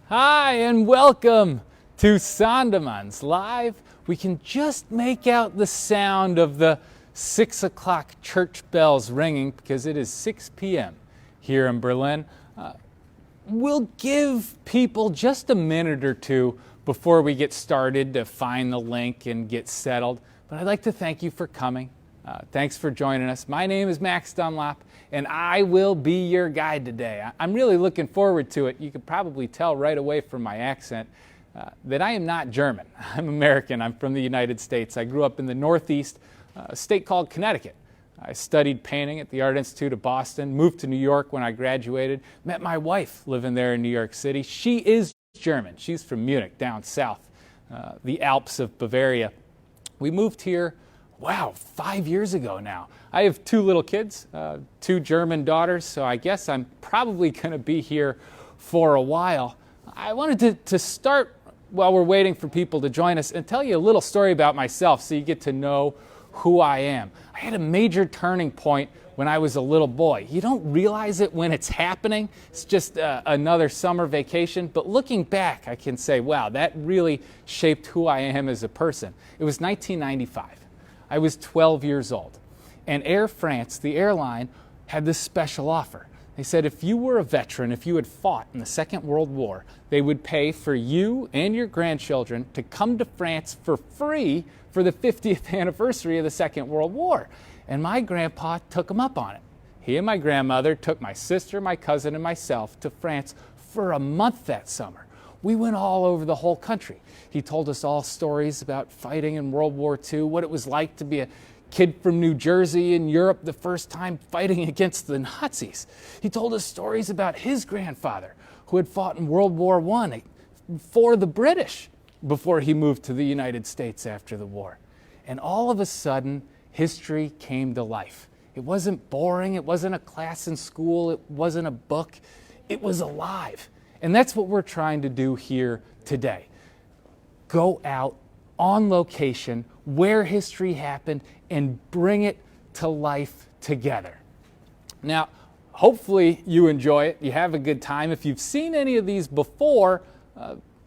Hi and welcome to SANDEMANs Live. We can just make out the sound of the 6 o'clock church bells ringing because it is 6 p.m. here in Berlin. We'll give people just a minute or two before we get started to find the link and get settled. But I'd like to thank you for coming. Thanks for joining us. My name is Max Dunlop, and I will be your guide today. I'm really looking forward to it. You could probably tell right away from my accent that I am not German. I'm American. I'm from the United States. I grew up in the Northeast, a state called Connecticut. I studied painting at the Art Institute of Boston, moved to New York when I graduated, met my wife living there in New York City. She is German. She's from Munich, down south, the Alps of Bavaria. We moved here, 5 years ago now. I have 2 little kids, 2 German daughters, so I guess I'm probably going to be here for a while. I wanted to start while we're waiting for people to join us and tell you a little story about myself so you get to know who I am. I had a major turning point when I was a little boy. You don't realize it when it's happening. It's just another summer vacation. But looking back, I can say, wow, that really shaped who I am as a person. It was 1995. I was 12 years old. And Air France, the airline, had this special offer. They said if you were a veteran, if you had fought in the Second World War, they would pay for you and your grandchildren to come to France for free for the 50th anniversary of the Second World War. And my grandpa took them up on it. He and my grandmother took my sister, my cousin, and myself to France for a month that summer. We went all over the whole country. He told us all stories about fighting in World War II, what it was like to be a kid from New Jersey in Europe the first time fighting against the Nazis. He told us stories about his grandfather who had fought in World War I for the British before he moved to the United States after the war. And all of a sudden, history came to life. It wasn't boring. It wasn't a class in school. It wasn't a book. It was alive. And that's what we're trying to do here today. Go out on location where history happened and bring it to life together. Now, hopefully you enjoy it. You have a good time. If you've seen any of these before,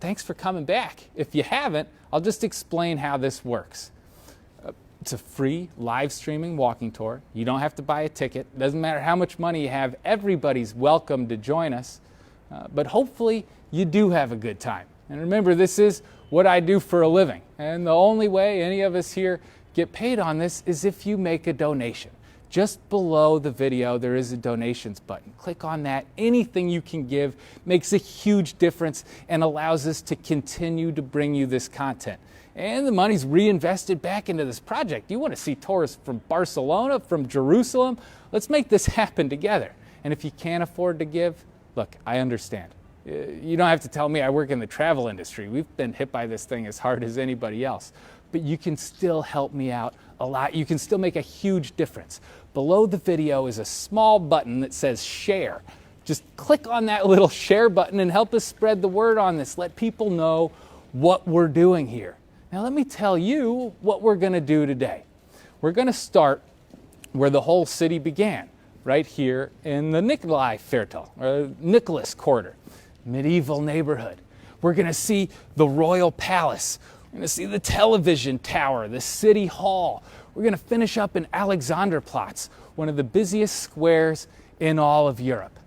thanks for coming back. If you haven't, I'll just explain how this works. It's a free live streaming walking tour. You don't have to buy a ticket. It doesn't matter how much money you have. Everybody's welcome to join us. But hopefully you do have a good time. And remember, this is what I do for a living. And the only way any of us here get paid on this is if you make a donation. Just below the video, there is a donations button. Click on that. Anything you can give makes a huge difference and allows us to continue to bring you this content. And the money's reinvested back into this project. You want to see tours from Barcelona, from Jerusalem? Let's make this happen together. And if you can't afford to give, look, I understand. You don't have to tell me I work in the travel industry. We've been hit by this thing as hard as anybody else. But you can still help me out a lot. You can still make a huge difference. Below the video is a small button that says share. Just click on that little share button and help us spread the word on this. Let people know what we're doing here. Now let me tell you what we're going to do today. We're going to start where the whole city began, right here in the Nikolai Viertel, or Nicholas Quarter, medieval neighborhood. We're going to see the Royal Palace. We're going to see the television tower, the City Hall. We're going to finish up in Alexanderplatz, one of the busiest squares in all of Europe.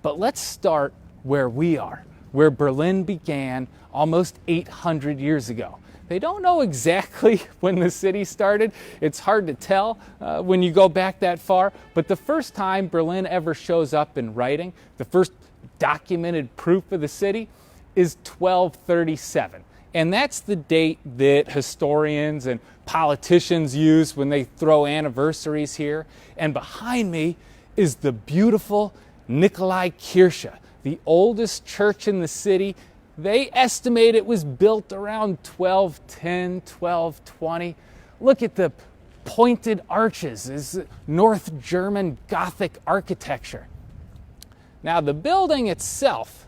But let's start where we are, where Berlin began almost 800 years ago. They don't know exactly when the city started. It's hard to tell when you go back that far. But the first time Berlin ever shows up in writing, the first documented proof of the city, is 1237. And that's the date that historians and politicians use when they throw anniversaries here. And behind me is the beautiful Nikolai-Kirche, the oldest church in the city. They estimate it was built around 1210, 1220. Look at the pointed arches. It's North German Gothic architecture. Now the building itself,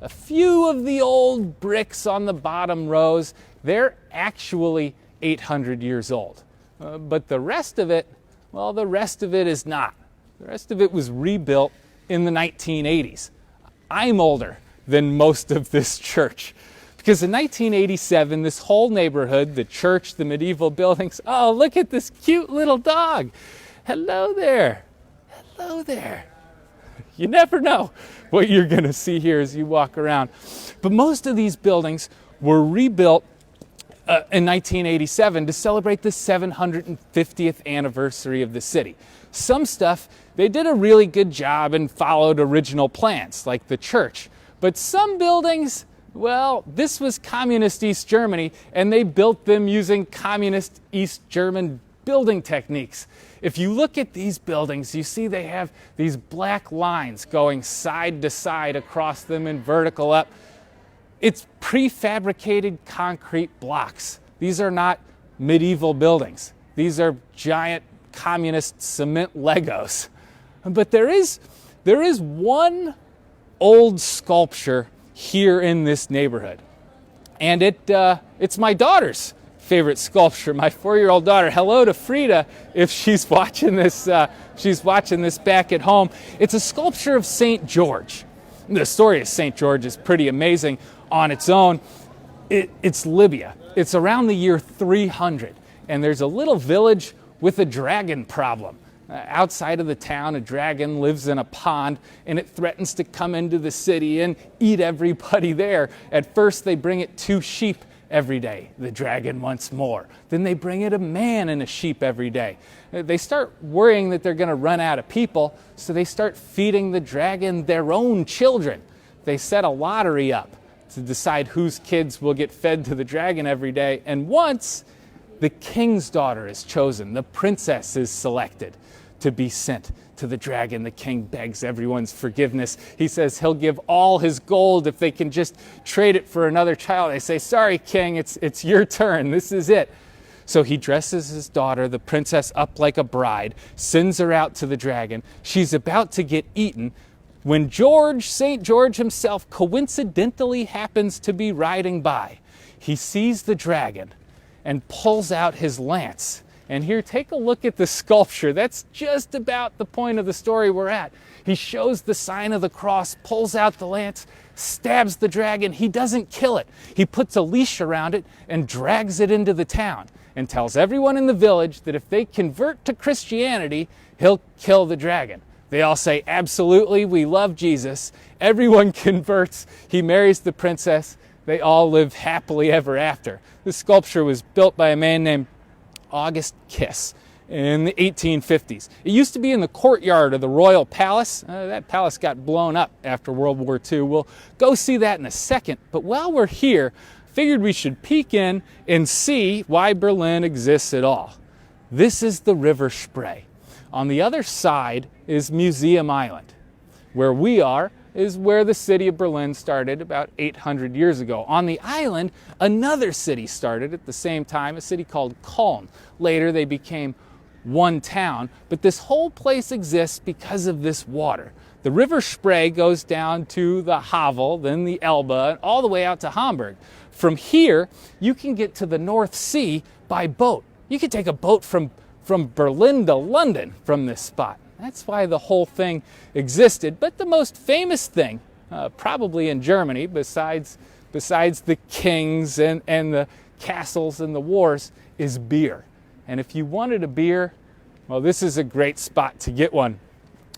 a few of the old bricks on the bottom rows, they're actually 800 years old. But the rest of it, well, the rest of it is not. The rest of it was rebuilt in the 1980s. I'm older than most of this church. Because in 1987, this whole neighborhood, the church, the medieval buildings, oh, look at this cute little dog. Hello there. Hello there. You never know what you're going to see here as you walk around. But most of these buildings were rebuilt in 1987 to celebrate the 750th anniversary of the city. Some stuff, they did a really good job and followed original plans, like the church. But some buildings, well, this was communist East Germany, and they built them using communist East German building techniques. If you look at these buildings, you see they have these black lines going side to side across them and vertical up. It's prefabricated concrete blocks. These are not medieval buildings. These are giant communist cement Legos. But there is one old sculpture here in this neighborhood. And it's my daughter's favorite sculpture, my 4-year-old daughter. Hello to Frida if she's watching this back at home. It's a sculpture of St. George. The story of St. George is pretty amazing on its own. It's Libya. It's around the year 300, and there's a little village with a dragon problem. Outside of the town, a dragon lives in a pond, and it threatens to come into the city and eat everybody there. At first, they bring it 2 sheep every day. The dragon wants more. Then they bring it a man and a sheep every day. They start worrying that they're going to run out of people, so they start feeding the dragon their own children. They set a lottery up to decide whose kids will get fed to the dragon every day. And once the king's daughter is chosen, the princess is selected to be sent to the dragon. The king begs everyone's forgiveness. He says he'll give all his gold if they can just trade it for another child. They say, sorry, king, it's your turn. This is it. So he dresses his daughter, the princess, up like a bride, sends her out to the dragon. She's about to get eaten when St. George himself coincidentally happens to be riding by. He sees the dragon and pulls out his lance. And here, take a look at the sculpture. That's just about the point of the story we're at. He shows the sign of the cross, pulls out the lance, stabs the dragon. He doesn't kill it. He puts a leash around it and drags it into the town and tells everyone in the village that if they convert to Christianity, he'll kill the dragon. They all say, absolutely, we love Jesus. Everyone converts. He marries the princess. They all live happily ever after. This sculpture was built by a man named August Kiss in the 1850s. It used to be in the courtyard of the royal palace. That palace got blown up after World War II. We'll go see that in a second. But while we're here, figured we should peek in and see why Berlin exists at all. This is the River Spree. On the other side is Museum Island. Where we are is where the city of Berlin started about 800 years ago. On the island, another city started at the same time, a city called Cologne. Later, they became one town, but this whole place exists because of this water. The River Spree goes down to the Havel, then the Elbe, and all the way out to Hamburg. From here, you can get to the North Sea by boat. You can take a boat from Berlin to London from this spot. That's why the whole thing existed. But the most famous thing, probably in Germany, besides the kings and the castles and the wars, is beer. And if you wanted a beer, well, this is a great spot to get one.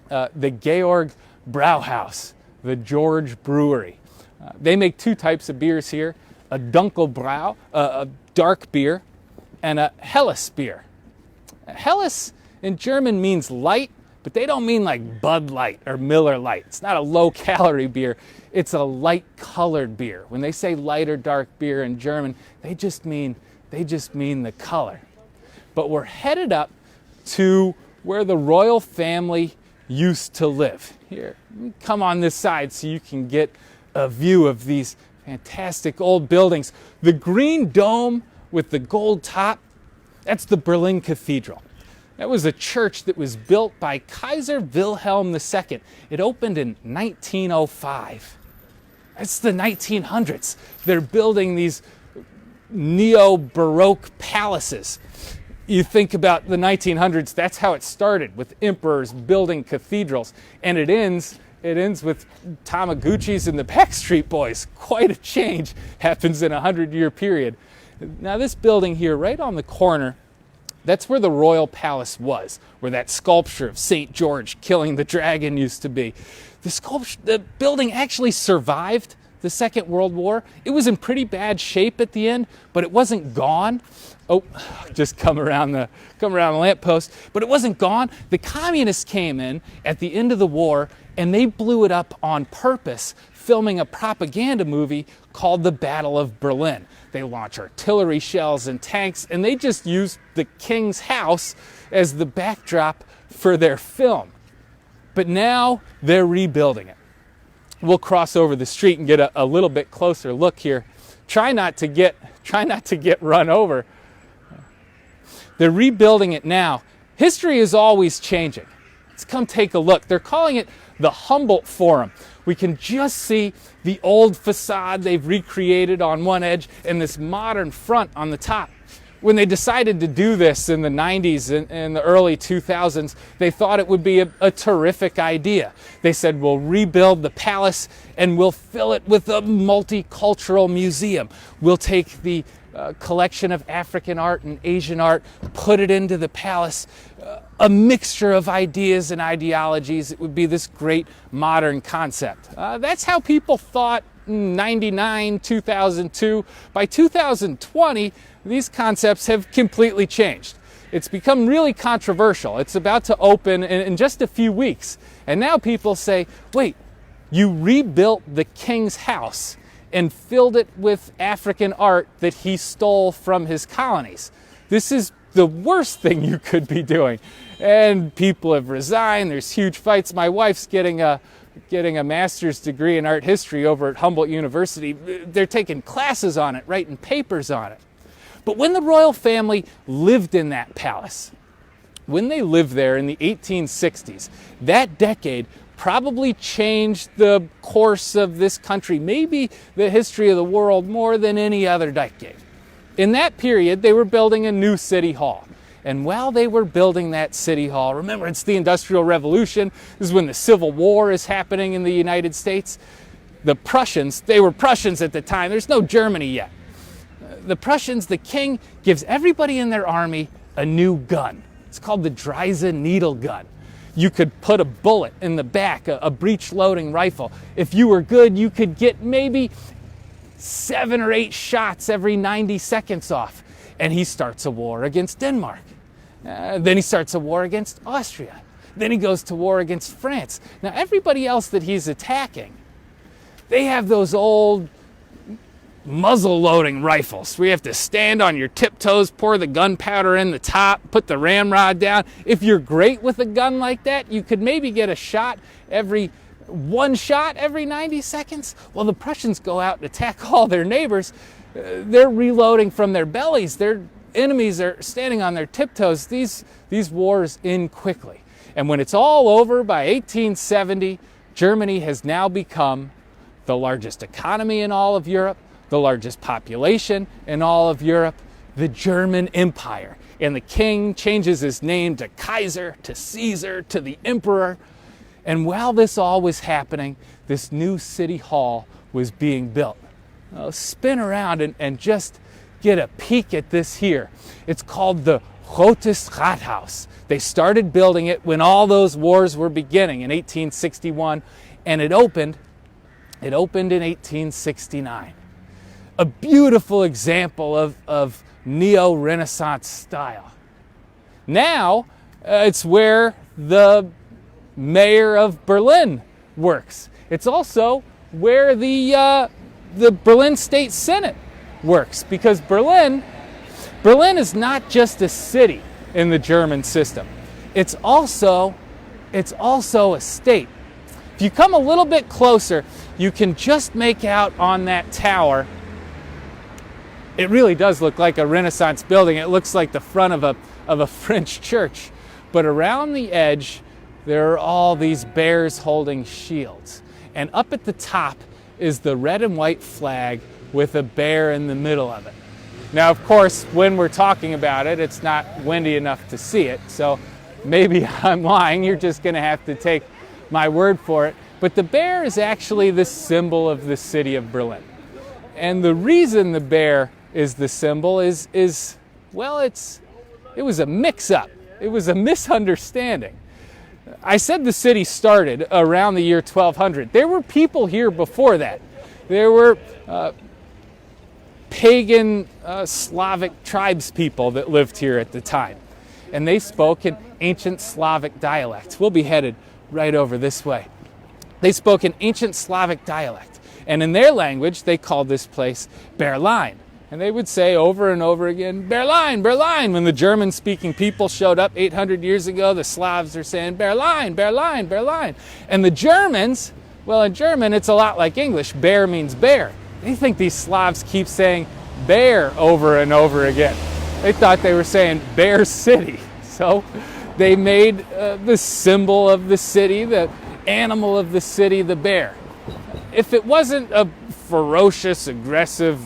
The Georg Brauhaus, the George Brewery. They make 2 types of beers here, a Dunkelbrau, a dark beer, and a Helles beer. Helles in German means light, but they don't mean like Bud Light or Miller Lite. It's not a low-calorie beer. It's a light-colored beer. When they say light or dark beer in German, they just mean the color. But we're headed up to where the royal family used to live. Here, come on this side so you can get a view of these fantastic old buildings. The green dome with the gold top, that's the Berlin Cathedral. That was a church that was built by Kaiser Wilhelm II. It opened in 1905. It's the 1900s. They're building these neo-Baroque palaces. You think about the 1900s, that's how it started, with emperors building cathedrals. And it ends It ends with Tamagotchis and the Backstreet Boys. Quite a change happens in a 100-year period. Now this building here, right on the corner, that's where the royal palace was, where that sculpture of St.George killing the dragon used to be. The building actually survived the Second World War. It was in pretty bad shape at the end, but it wasn't gone. Oh, just come around the lamppost. But it wasn't gone. The communists came in at the end of the war and they blew it up on purpose, filming a propaganda movie called The Battle of Berlin. They launched artillery shells and tanks, and they just used the king's house as the backdrop for their film. But now they're rebuilding it. We'll cross over the street and get a little bit closer look here. Try not to get run over. They're rebuilding it now. History is always changing. Let's come take a look. They're calling it the Humboldt Forum. We can just see the old facade they've recreated on one edge and this modern front on the top. When they decided to do this in the 90s and the early 2000s, they thought it would be a terrific idea. They said, we'll rebuild the palace and we'll fill it with a multicultural museum. We'll take the collection of African art and Asian art, put it into the palace, a mixture of ideas and ideologies. It would be this great modern concept. That's how people thought in 99, 2002. By 2020, these concepts have completely changed. It's become really controversial. It's about to open in just a few weeks. And now people say, wait, you rebuilt the king's house and filled it with African art that he stole from his colonies. This is the worst thing you could be doing. And people have resigned. There's huge fights. My wife's getting a master's degree in art history over at Humboldt University. They're taking classes on it, writing papers on it. But when the royal family lived in that palace, when they lived there in the 1860s, that decade probably changed the course of this country, maybe the history of the world, more than any other decade. In that period, they were building a new city hall. And while they were building that city hall, remember, it's the Industrial Revolution. This is when the Civil War is happening in the United States. The Prussians, they were Prussians at the time. There's no Germany yet. The Prussians, the king gives everybody in their army a new gun. It's called the Dreiser needle gun. You could put a bullet in the back, a breech-loading rifle. If you were good, you could get maybe 7 or 8 shots every 90 seconds off. And he starts a war against Denmark. Then he starts a war against Austria. Then he goes to war against France. Now, everybody else that he's attacking, they have those old muzzle-loading rifles where you have to stand on your tiptoes, pour the gunpowder in the top, put the ramrod down. If you're great with a gun like that, you could maybe get one shot every 90 seconds. Well, the Prussians go out and attack all their neighbors. They're reloading from their bellies. Their enemies are standing on their tiptoes. These wars end quickly. And when it's all over by 1870, Germany has now become the largest economy in all of Europe, the largest population in all of Europe, the German Empire. And the king changes his name to Kaiser, to Caesar, to the Emperor. And while this all was happening, this new city hall was being built. Spin around and just get a peek at this here. It's called the Rotes Rathaus. They started building it when all those wars were beginning in 1861, and it opened in 1869. A beautiful example of neo-Renaissance style. Now, it's where the mayor of Berlin works. It's also where the Berlin State Senate works, because Berlin is not just a city in the German system. It's also a state. If you come a little bit closer, you can just make out on that tower. It really does look like a Renaissance building. It looks like the front of a French church. But around the edge, there are all these bears holding shields. And up at the top is the red and white flag with a bear in the middle of it. Now, of course, when we're talking about it, it's not windy enough to see it. So maybe I'm lying. You're just going to have to take my word for it. But the bear is actually the symbol of the city of Berlin. And the reason the bear is the symbol is well, it was a mix-up. It was a misunderstanding. I said the city started around the year 1200. There were people here before that. There were pagan Slavic tribespeople that lived here at the time. And they spoke in ancient Slavic dialects. We'll be headed right over this way. They spoke in ancient Slavic dialect. And in their language, they called this place Berlin. And they would say over and over again, Berlin, Berlin. When the German-speaking people showed up 800 years ago, the Slavs are saying, Berlin, Berlin, Berlin. And the Germans, well, in German, it's a lot like English. Bear means bear. They think these Slavs keep saying bear over and over again. They thought they were saying Bear City. So they made the symbol of the city, the animal of the city, the bear. If it wasn't a ferocious, aggressive,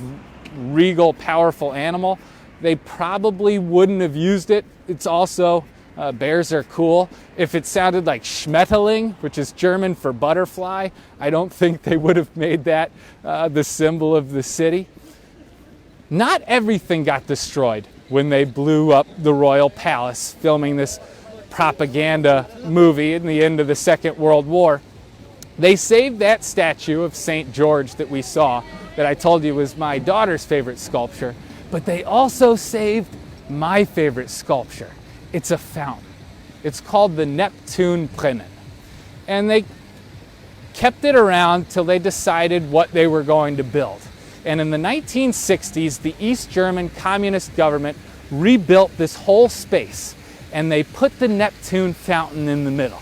regal, powerful animal, they probably wouldn't have used it. It's also, bears are cool. If it sounded like Schmetterling, which is German for butterfly, I don't think they would have made that the symbol of the city. Not everything got destroyed when they blew up the royal palace, filming this propaganda movie in the end of the Second World War. They saved that statue of St. George that we saw, that I told you was my daughter's favorite sculpture, but they also saved my favorite sculpture. It's a fountain. It's called the Neptunbrunnen. And they kept it around till they decided what they were going to build. And in the 1960s, the East German communist government rebuilt this whole space, and they put the Neptune fountain in the middle.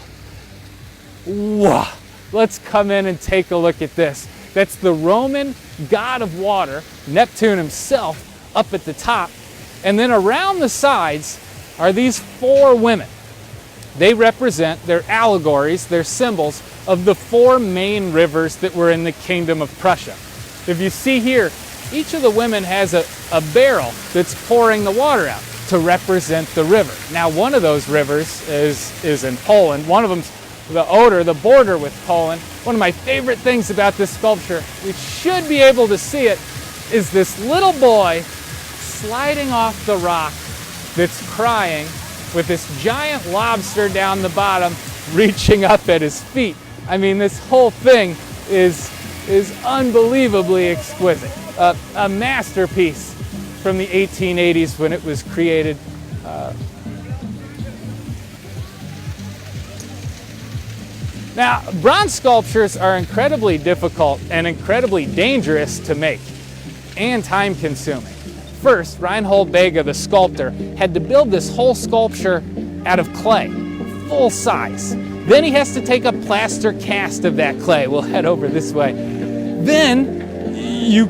Wow! Let's come in and take a look at this. That's the Roman god of water, Neptune himself, up at the top. And then around the sides are these four women. They represent, they're allegories, they're symbols of the four main rivers that were in the Kingdom of Prussia. If you see here, each of the women has a barrel that's pouring the water out to represent the river. Now, one of those rivers is in Poland. One of them's the Oder, the border with Poland. One of my favorite things about this sculpture, we should be able to see it, is this little boy sliding off the rock that's crying with this giant lobster down the bottom reaching up at his feet. I mean, this whole thing is unbelievably exquisite. A masterpiece from the 1880s when it was created. Now, bronze sculptures are incredibly difficult and incredibly dangerous to make and time-consuming. First, Reinhold Bega, the sculptor, had to build this whole sculpture out of clay, full size. Then he has to take a plaster cast of that clay. We'll head over this way. Then you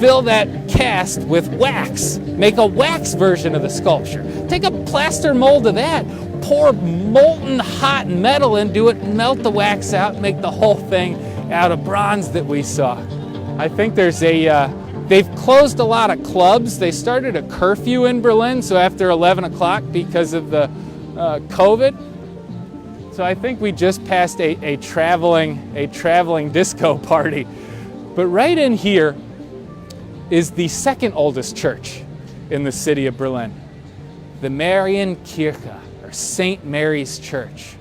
fill that cast with wax. Make a wax version of the sculpture. Take a plaster mold of that. Pour molten hot metal into it, melt the wax out, make the whole thing out of bronze that we saw. I think there's they've closed a lot of clubs. They started a curfew in Berlin, so after 11 o'clock because of the COVID. So I think we just passed a traveling disco party. But right in here is the second oldest church in the city of Berlin, the Marienkirche, or St. Mary's Church.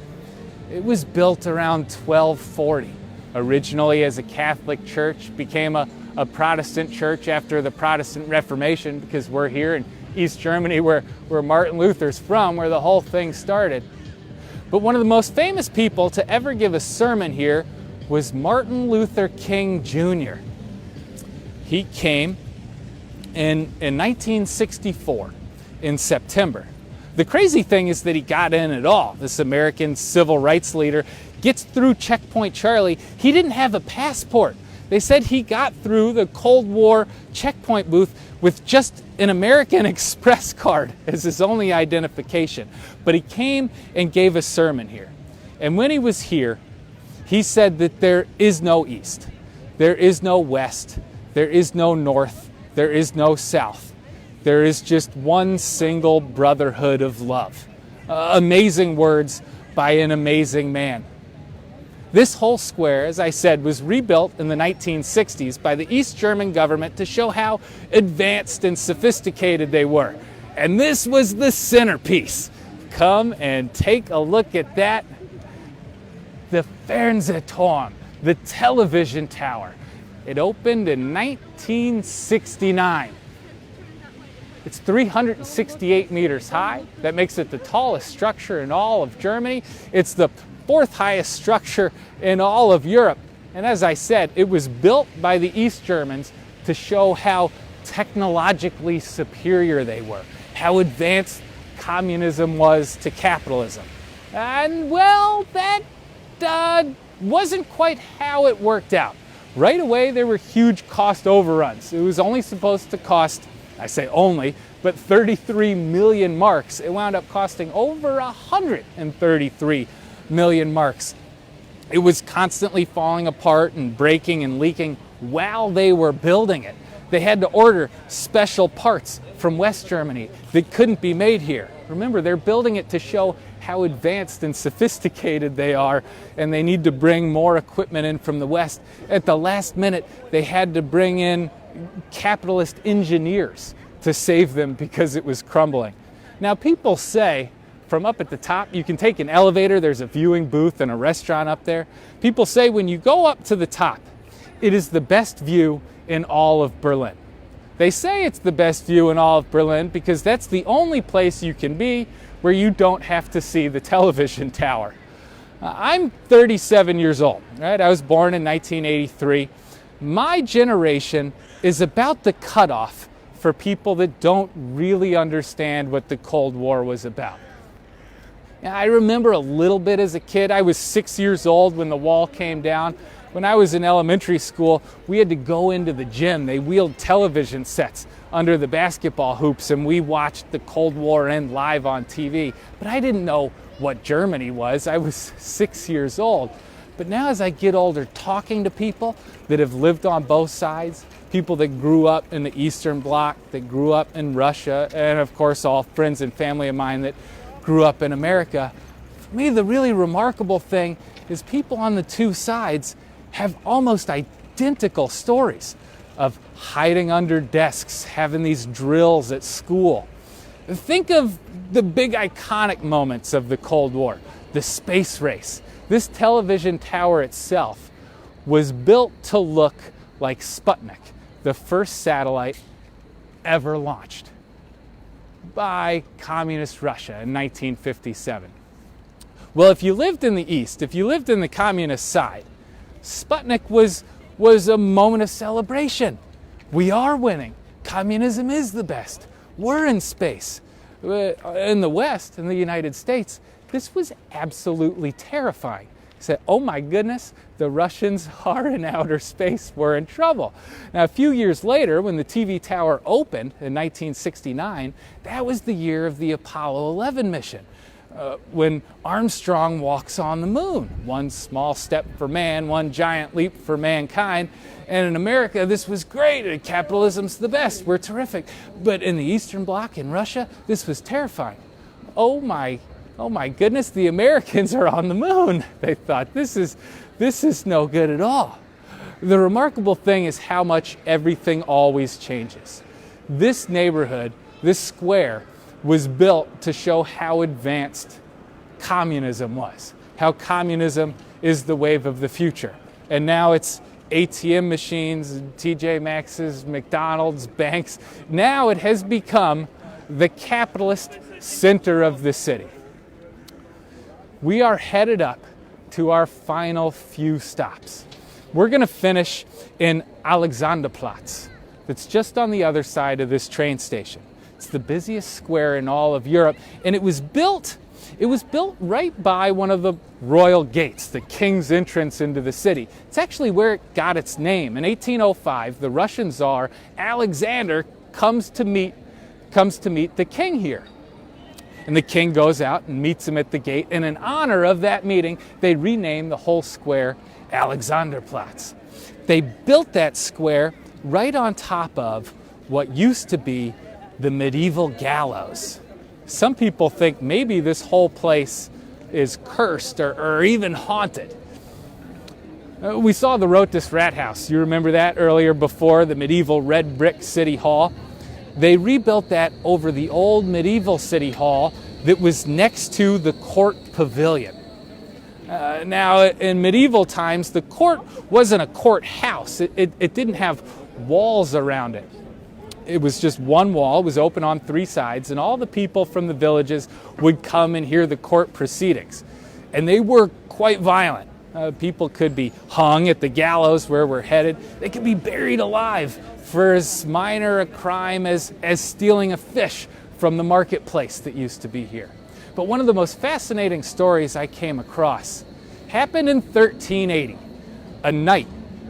It was built around 1240. Originally as a Catholic church, became a Protestant church after the Protestant Reformation, because we're here in East Germany where Martin Luther's from, where the whole thing started. But one of the most famous people to ever give a sermon here was Martin Luther King Jr. He came in 1964 in September. The crazy thing is that he got in at all. This American civil rights leader gets through Checkpoint Charlie. He didn't have a passport. They said he got through the Cold War checkpoint booth with just an American Express card as his only identification. But he came and gave a sermon here. And when he was here, he said that there is no East, there is no West, there is no North, there is no South. There is just one single brotherhood of love. Amazing words by an amazing man. This whole square, as I said, was rebuilt in the 1960s by the East German government to show how advanced and sophisticated they were. And this was the centerpiece. Come and take a look at that. The Fernsehturm, the television tower. It opened in 1969. It's 368 meters high. That makes it the tallest structure in all of Germany. It's the fourth highest structure in all of Europe. And as I said, it was built by the East Germans to show how technologically superior they were, how advanced communism was to capitalism. And well, that wasn't quite how it worked out. Right away, there were huge cost overruns. It was only supposed to cost, I say only, but 33 million marks. It wound up costing over 133 million marks. It was constantly falling apart and breaking and leaking while they were building it. They had to order special parts from West Germany that couldn't be made here. Remember, they're building it to show how advanced and sophisticated they are, and they need to bring more equipment in from the West. At the last minute, they had to bring in capitalist engineers to save them because it was crumbling. Now, people say from up at the top, you can take an elevator, there's a viewing booth and a restaurant up there. People say when you go up to the top, it is the best view in all of Berlin. They say it's the best view in all of Berlin because that's the only place you can be where you don't have to see the television tower. I'm 37 years old, right? I was born in 1983. My generation is about the cutoff for people that don't really understand what the Cold War was about. I remember a little bit as a kid. I was 6 years old when the wall came down. When I was in elementary school, we had to go into the gym. They wheeled television sets under the basketball hoops, and we watched the Cold War end live on TV. But I didn't know what Germany was. I was 6 years old. But now as I get older, talking to people that have lived on both sides, people that grew up in the Eastern Bloc, that grew up in Russia, and of course all friends and family of mine that grew up in America, for me the really remarkable thing is people on the two sides have almost identical stories of hiding under desks, having these drills at school. Think of the big iconic moments of the Cold War, the space race. This television tower itself was built to look like Sputnik, the first satellite ever launched by communist Russia in 1957. Well, if you lived in the East, if you lived in the communist side, Sputnik was a moment of celebration. We are winning. Communism is the best. We're in space. In the West, in the United States, this was absolutely terrifying. You said, oh my goodness, the Russians are in outer space, we're in trouble. Now, a few years later, when the TV tower opened in 1969, that was the year of the Apollo 11 mission. When Armstrong walks on the moon. One small step for man, one giant leap for mankind. And in America, this was great. Capitalism's the best. We're terrific. But in the Eastern Bloc, in Russia, this was terrifying. Oh my goodness, the Americans are on the moon. They thought, this is no good at all. The remarkable thing is how much everything always changes. This neighborhood, this square, was built to show how advanced communism was, how communism is the wave of the future. And now it's ATM machines, TJ Maxx's, McDonald's, banks. Now it has become the capitalist center of the city. We are headed up to our final few stops. We're going to finish in Alexanderplatz. That's just on the other side of this train station. It's the busiest square in all of Europe, and it was built right by one of the royal gates, the king's entrance into the city. It's actually where it got its name. In 1805, the Russian Tsar Alexander comes to meet the king here. And the king goes out and meets him at the gate, and in honor of that meeting, they rename the whole square Alexanderplatz. They built that square right on top of what used to be the medieval gallows. Some people think maybe this whole place is cursed or even haunted. We saw the Rathaus. You remember that earlier before, the medieval red brick city hall? They rebuilt that over the old medieval city hall that was next to the court pavilion. Now, in medieval times, the court wasn't a courthouse. It didn't have walls around it. It was just one wall. It was open on three sides, and all the people from the villages would come and hear the court proceedings. And they were quite violent. People could be hung at the gallows where we're headed. They could be buried alive for as minor a crime as stealing a fish from the marketplace that used to be here. But one of the most fascinating stories I came across happened in 1380. A knight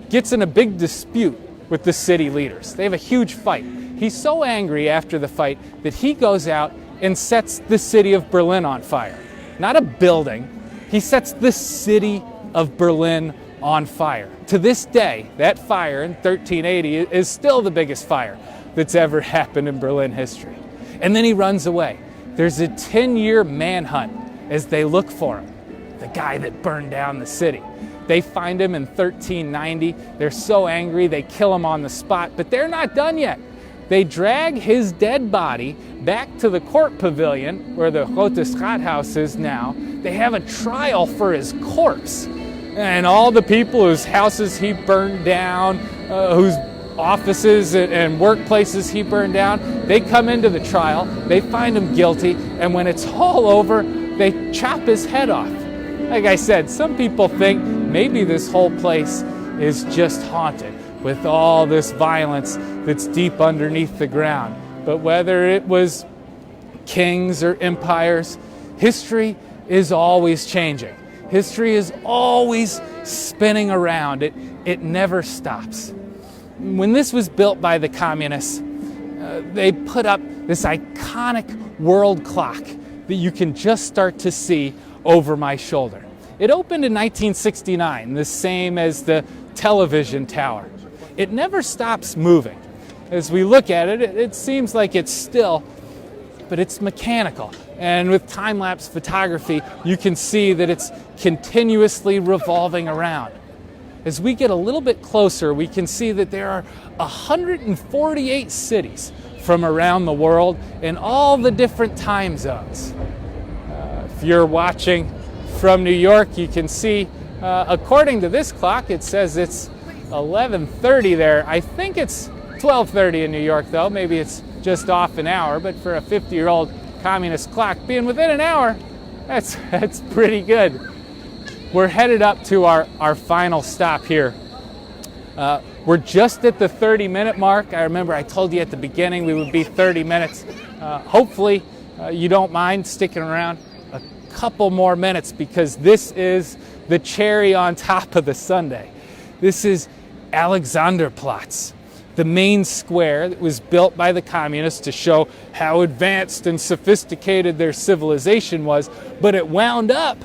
gets in a big dispute with the city leaders. They have a huge fight. He's so angry after the fight that he goes out and sets the city of Berlin on fire. Not a building. He sets the city of Berlin on fire. To this day, that fire in 1380 is still the biggest fire that's ever happened in Berlin history. And then he runs away. There's a 10-year manhunt as they look for him, the guy that burned down the city. They find him in 1390. They're so angry, they kill him on the spot, but they're not done yet. They drag his dead body back to the court pavilion, where the Rotes Rathaus is now. They have a trial for his corpse. And all the people whose houses he burned down, whose offices and workplaces he burned down, they come into the trial, they find him guilty, and when it's all over, they chop his head off. Like I said, some people think maybe this whole place is just haunted with all this violence that's deep underneath the ground. But whether it was kings or empires, history is always changing. History is always spinning around. It never stops. When this was built by the communists, they put up this iconic world clock that you can just start to see over my shoulder. It opened in 1969, the same as the television tower. It never stops moving. As we look at it, it seems like it's still, but it's mechanical. And with time-lapse photography, you can see that it's continuously revolving around. As we get a little bit closer, we can see that there are 148 cities from around the world in all the different time zones. If you're watching from New York, you can see, according to this clock, it says it's 11:30 there. I think it's 12:30 in New York, though. Maybe it's just off an hour, but for a 50-year-old communist clock, being within an hour, that's pretty good. We're headed up to our final stop here. We're just at the 30-minute mark. I remember I told you at the beginning we would be 30 minutes. Hopefully you don't mind sticking around a couple more minutes, because this is the cherry on top of the sundae. This is Alexanderplatz, the main square that was built by the communists to show how advanced and sophisticated their civilization was, but it wound up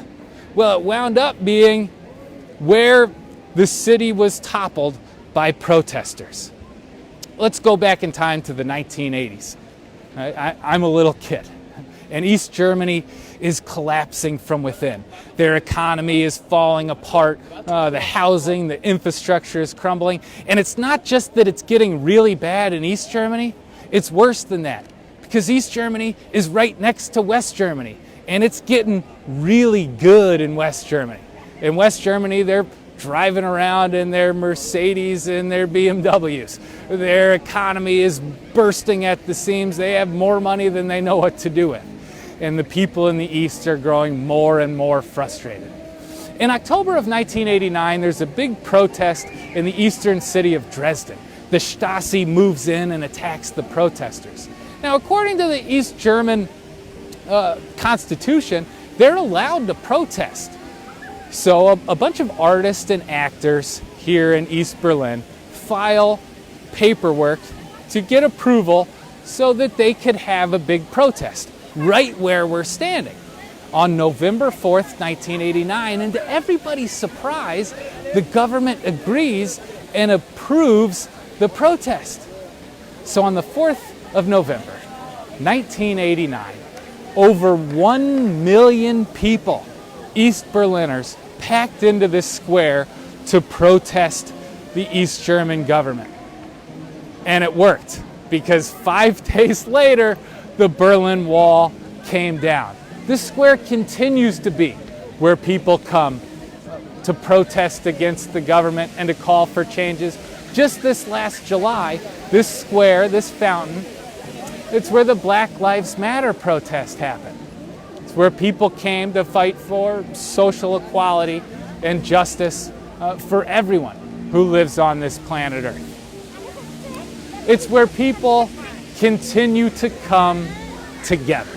being where the city was toppled by protesters. Let's go back in time to the 1980s. I'm a little kid, and East Germany is collapsing from within. Their economy is falling apart. The housing, the infrastructure is crumbling. And it's not just that it's getting really bad in East Germany, it's worse than that, because East Germany is right next to West Germany, and it's getting really good in West Germany. In West Germany, they're driving around in their Mercedes and their BMWs. Their economy is bursting at the seams. They have more money than they know what to do with. And the people in the East are growing more and more frustrated. In October of 1989, there's a big protest in the eastern city of Dresden. The Stasi moves in and attacks the protesters. Now, according to the East German Constitution, they're allowed to protest. So a bunch of artists and actors here in East Berlin file paperwork to get approval so that they could have a big protest right where we're standing on November 4th, 1989. And to everybody's surprise, the government agrees and approves the protest. So on the 4th of November, 1989, over 1 million people, East Berliners, packed into this square to protest the East German government. And it worked, because 5 days later, the Berlin Wall came down. This square continues to be where people come to protest against the government and to call for changes. Just this last July, this square, this fountain, it's where the Black Lives Matter protest happened. It's where people came to fight for social equality and justice for everyone who lives on this planet Earth. It's where people continue to come together.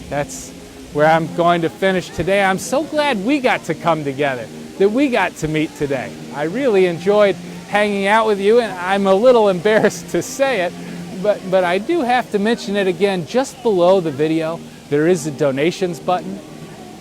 That's where I'm going to finish today. I'm so glad we got to come together, that we got to meet today. I really enjoyed hanging out with you, and I'm a little embarrassed to say it, but I do have to mention it again. Just below the video, there is a donations button.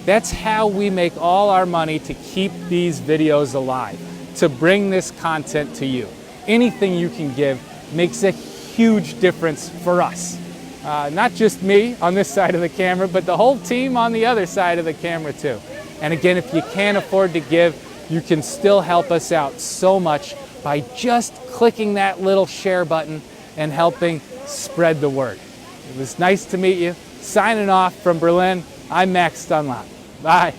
That's how we make all our money to keep these videos alive, to bring this content to you. Anything you can give makes a huge difference for us. Not just me on this side of the camera, but the whole team on the other side of the camera too. And again, if you can't afford to give, you can still help us out so much by just clicking that little share button and helping spread the word. It was nice to meet you. Signing off from Berlin, I'm Max Dunlop. Bye.